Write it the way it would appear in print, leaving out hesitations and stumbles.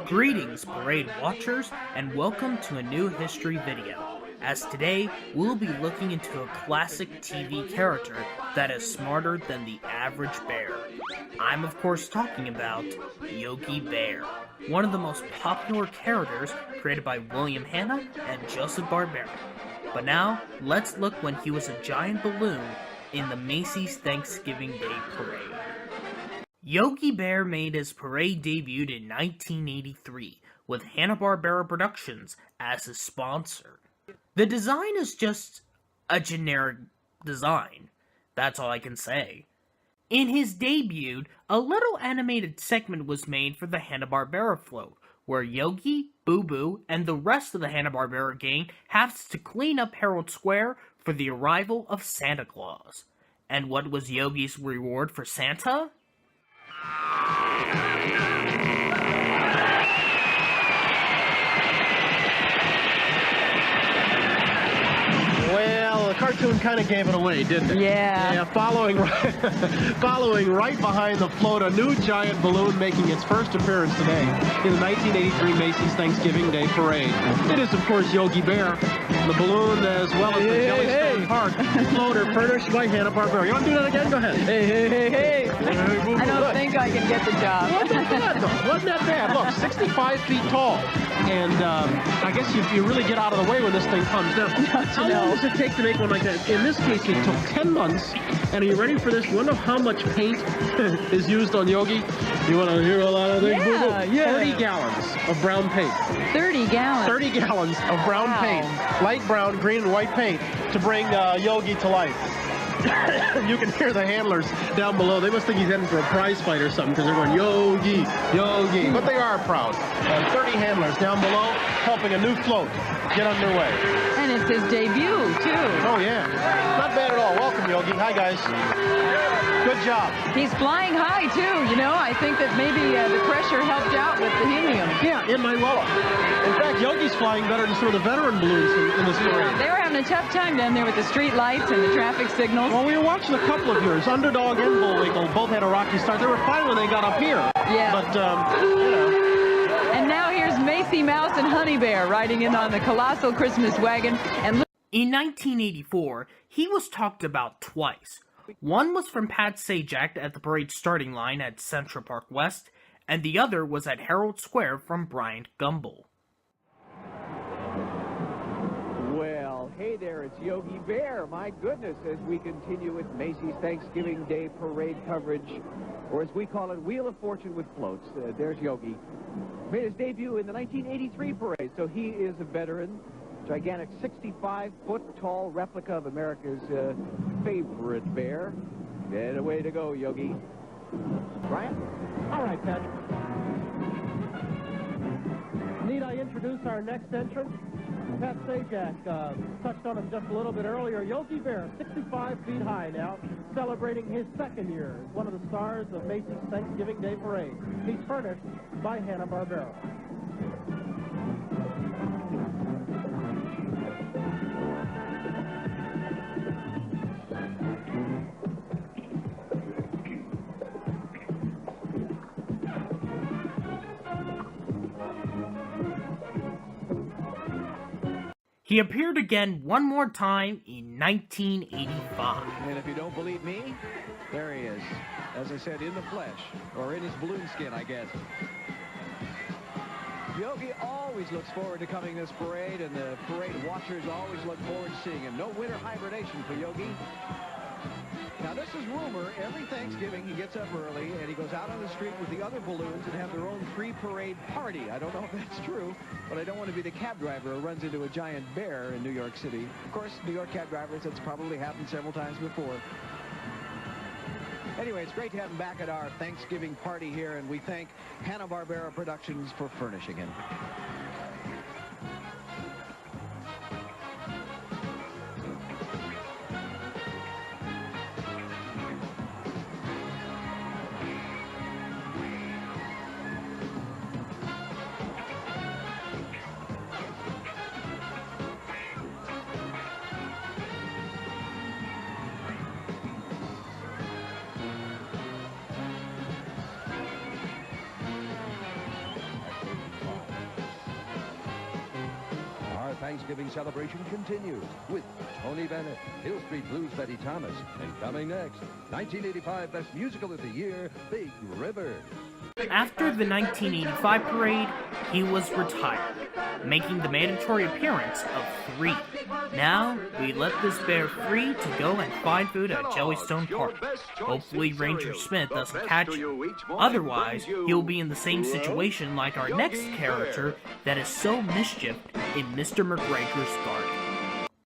Greetings, parade watchers, and welcome to a new history video. As today, we'll be looking into a classic TV character that is smarter than the average bear. I'm of course talking about Yogi Bear, one of the most popular characters created by William Hanna and Joseph Barbera. But now, let's look when he was a giant balloon in the Macy's Thanksgiving Day Parade. Yogi Bear made his parade debut in 1983 with Hanna-Barbera Productions as his sponsor. The design is just a generic design. That's all I can say. In his debut, a little animated segment was made for the Hanna-Barbera float, where Yogi, Boo Boo, and the rest of the Hanna-Barbera gang have to clean up Herald Square for the arrival of Santa Claus. And what was Yogi's reward for Santa? Well, the cartoon kind of gave it away, didn't it? Yeah. Following right behind the float, a new giant balloon making its first appearance today in the 1983 Macy's Thanksgiving Day Parade. It is, of course, Yogi Bear. The balloon, as well as the Jellystone Park float, are furnished by Hanna-Barbera. You want to do that again? Go ahead. Hey. I don't think I can get the job. Wasn't that bad? Look, 65 feet tall. And I guess you really get out of the way when this thing comes down. How long does it take to make one like that? In this case, it took 10 months. And are you ready for this? You want to know how much paint is used on Yogi? You want to hear a lot of things? Yeah. 30 gallons of brown paint. 30 gallons? 30 gallons of brown paint. Light brown, green, and white paint to bring Yogi to life. You can hear the handlers down below. They must think he's heading for a prize fight or something because they're going, Yogi, Yogi. But they are proud. 30 handlers down below helping a new float get underway. And it's his debut, too. Oh, yeah. Not bad at all. Welcome, Yogi. Hi, guys. Good job. He's flying high, too. You know, I think that maybe the pressure helped out with the helium. Yeah, in Manuela. In fact, Yogi's flying better than some of the veteran balloons in this parade. They were having a tough time down there with the street lights and the traffic signals. Well, we were watching a couple of yours. Underdog and Bullwinkle both had a rocky start. They were fine when they got up here. Yeah. But, you know. And now here's Macy Mouse and Honey Bear riding in on the colossal Christmas wagon. And in 1984, he was talked about twice. One was from Pat Sajak at the parade starting line at Central Park West, and the other was at Herald Square from Bryant Gumbel. Well, hey there, it's Yogi Bear. My goodness, as we continue with Macy's Thanksgiving Day Parade coverage, or as we call it, Wheel of Fortune with floats. There's Yogi. Made his debut in the 1983 parade, so he is a veteran. Gigantic 65-foot-tall replica of America's favorite bear. And away to go, Yogi. Brian? All right, Pat. Need I introduce our next entrant? Pat Sajak touched on him just a little bit earlier. Yogi Bear, 65 feet high now, celebrating his second year as one of the stars of Macy's Thanksgiving Day Parade. He's furnished by Hanna-Barbera. He appeared again one more time in 1985. And if you don't believe me, there he is. As I said, in the flesh, or in his balloon skin, I guess. Yogi always looks forward to coming this parade, and the parade watchers always look forward to seeing him. No winter hibernation for Yogi. Now, this is rumor. Every Thanksgiving, he gets up early, and he goes out on the street with the other balloons and have their own pre-parade party. I don't know if that's true, but I don't want to be the cab driver who runs into a giant bear in New York City. Of course, New York cab drivers, that's probably happened several times before. Anyway, it's great to have him back at our Thanksgiving party here, and we thank Hanna-Barbera Productions for furnishing him. Thanksgiving celebration continues with Tony Bennett, Hill Street Blues' Betty Thomas, and coming next, 1985 Best Musical of the Year, Big River. After the 1985 parade, he was retired, making the mandatory appearance of 3. Now, we let this bear free to go and find food at Jellystone Park. Hopefully Ranger Smith doesn't catch him. Otherwise, he'll be in the same situation like our next character that is so mischieved in Mr. McGregor's garden.